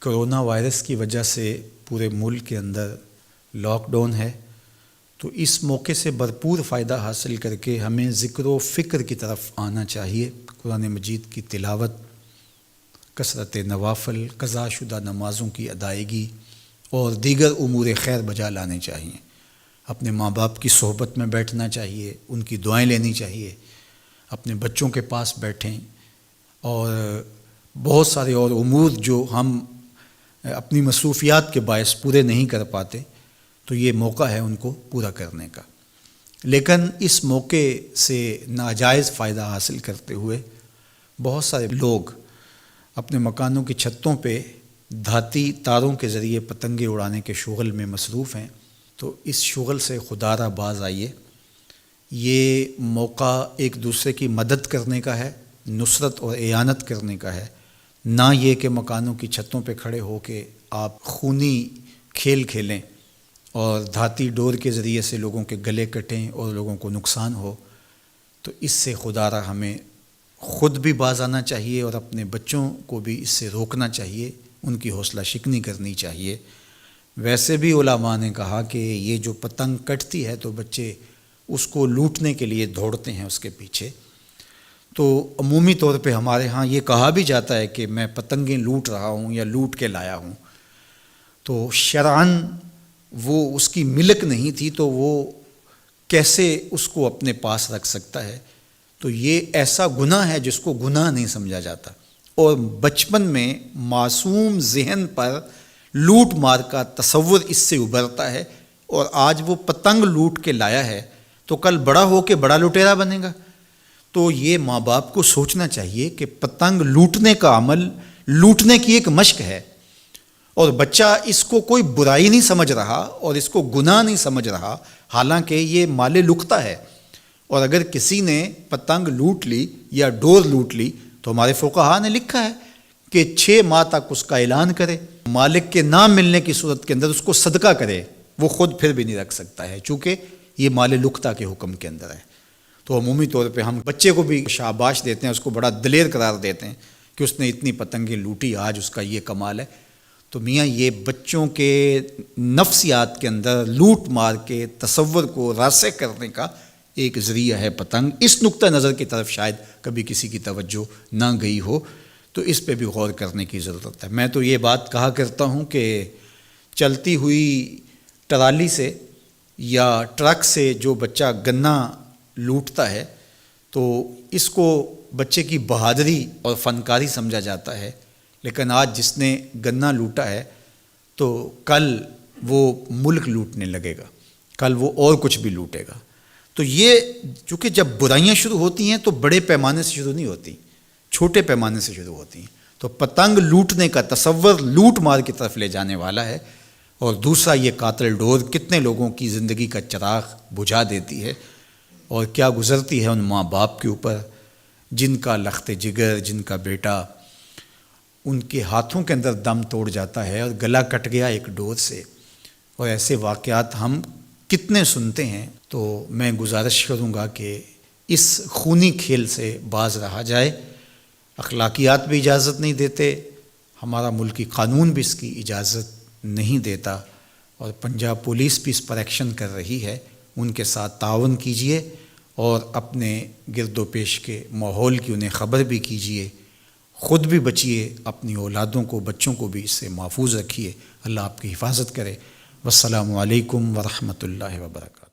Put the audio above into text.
Corona virus کی وجہ سے پورے ملک کے اندر لاک ڈاؤن ہے، تو اس موقع سے بھرپور فائدہ حاصل کر کے ہمیں ذکر و فکر کی طرف آنا چاہیے۔ قرآن مجید کی تلاوت، کثرت نوافل، قضا شدہ نمازوں کی ادائیگی اور دیگر امور خیر بجا لانے چاہیے۔ اپنے ماں باپ کی صحبت میں بیٹھنا چاہیے، ان کی دعائیں لینی چاہیے، اپنے بچوں کے پاس بیٹھیں، اور بہت سارے اور امور جو ہم اپنی مصروفیات کے باعث پورے نہیں کر پاتے، تو یہ موقع ہے ان کو پورا کرنے کا۔ لیکن اس موقع سے ناجائز فائدہ حاصل کرتے ہوئے بہت سارے لوگ اپنے مکانوں کی چھتوں پہ دھاتی تاروں کے ذریعے پتنگیں اڑانے کے شغل میں مصروف ہیں، تو اس شغل سے خدا را باز آئیے۔ یہ موقع ایک دوسرے کی مدد کرنے کا ہے، نصرت اور اعانت کرنے کا ہے، نہ یہ کہ مکانوں کی چھتوں پہ کھڑے ہو کے آپ خونی کھیل کھیلیں اور دھاتی ڈور کے ذریعے سے لوگوں کے گلے کٹیں اور لوگوں کو نقصان ہو۔ تو اس سے خدا را ہمیں خود بھی باز آنا چاہیے اور اپنے بچوں کو بھی اس سے روکنا چاہیے، ان کی حوصلہ شکنی کرنی چاہیے۔ ویسے بھی علماء نے کہا کہ یہ جو پتنگ کٹتی ہے تو بچے اس کو لوٹنے کے لیے دوڑتے ہیں اس کے پیچھے، تو عمومی طور پہ ہمارے ہاں یہ کہا بھی جاتا ہے کہ میں پتنگیں لوٹ رہا ہوں یا لوٹ کے لایا ہوں، تو شرعاً وہ اس کی ملک نہیں تھی، تو وہ کیسے اس کو اپنے پاس رکھ سکتا ہے؟ تو یہ ایسا گناہ ہے جس کو گناہ نہیں سمجھا جاتا، اور بچپن میں معصوم ذہن پر لوٹ مار کا تصور اس سے ابھرتا ہے، اور آج وہ پتنگ لوٹ کے لایا ہے تو کل بڑا ہو کے بڑا لٹیرا بنے گا۔ تو یہ ماں باپ کو سوچنا چاہیے کہ پتنگ لوٹنے کا عمل لوٹنے کی ایک مشق ہے، اور بچہ اس کو کوئی برائی نہیں سمجھ رہا اور اس کو گناہ نہیں سمجھ رہا، حالانکہ یہ مال لقطہ ہے۔ اور اگر کسی نے پتنگ لوٹ لی یا ڈور لوٹ لی تو ہمارے فقہا نے لکھا ہے کہ 6 ماہ تک اس کا اعلان کرے، مالک کے نہ ملنے کی صورت کے اندر اس کو صدقہ کرے، وہ خود پھر بھی نہیں رکھ سکتا ہے، چونکہ یہ مال لقطہ کے حکم کے اندر ہے۔ تو عمومی طور پہ ہم بچے کو بھی شاباش دیتے ہیں، اس کو بڑا دلیر قرار دیتے ہیں کہ اس نے اتنی پتنگیں لوٹی، آج اس کا یہ کمال ہے۔ تو میاں یہ بچوں کے نفسیات کے اندر لوٹ مار کے تصور کو راسخ کرنے کا ایک ذریعہ ہے پتنگ۔ اس نقطہ نظر کی طرف شاید کبھی کسی کی توجہ نہ گئی ہو، تو اس پہ بھی غور کرنے کی ضرورت ہے۔ میں تو یہ بات کہا کرتا ہوں کہ چلتی ہوئی ٹرالی سے یا ٹرک سے جو بچہ گنا لوٹتا ہے تو اس کو بچے کی بہادری اور فنکاری سمجھا جاتا ہے، لیکن آج جس نے گنا لوٹا ہے تو کل وہ ملک لوٹنے لگے گا، کل وہ اور کچھ بھی لوٹے گا۔ تو یہ چونکہ جب برائیاں شروع ہوتی ہیں تو بڑے پیمانے سے شروع نہیں ہوتی، چھوٹے پیمانے سے شروع ہوتی ہیں۔ تو پتنگ لوٹنے کا تصور لوٹ مار کی طرف لے جانے والا ہے، اور دوسرا یہ قاتل ڈور کتنے لوگوں کی زندگی کا چراغ بجھا دیتی ہے، اور کیا گزرتی ہے ان ماں باپ کے اوپر جن کا لخت جگر، جن کا بیٹا ان کے ہاتھوں کے اندر دم توڑ جاتا ہے اور گلا کٹ گیا ایک ڈور سے۔ اور ایسے واقعات ہم کتنے سنتے ہیں۔ تو میں گزارش کروں گا کہ اس خونی کھیل سے باز رہا جائے۔ اخلاقیات بھی اجازت نہیں دیتے، ہمارا ملکی قانون بھی اس کی اجازت نہیں دیتا، اور پنجاب پولیس بھی اس پر ایکشن کر رہی ہے۔ ان کے ساتھ تعاون کیجیے اور اپنے گرد و پیش کے ماحول کی انہیں خبر بھی کیجیے، خود بھی بچیے، اپنی اولادوں کو، بچوں کو بھی اس سے محفوظ رکھیے۔ اللہ آپ کی حفاظت کرے۔ والسلام علیکم ورحمۃ اللہ وبرکاتہ۔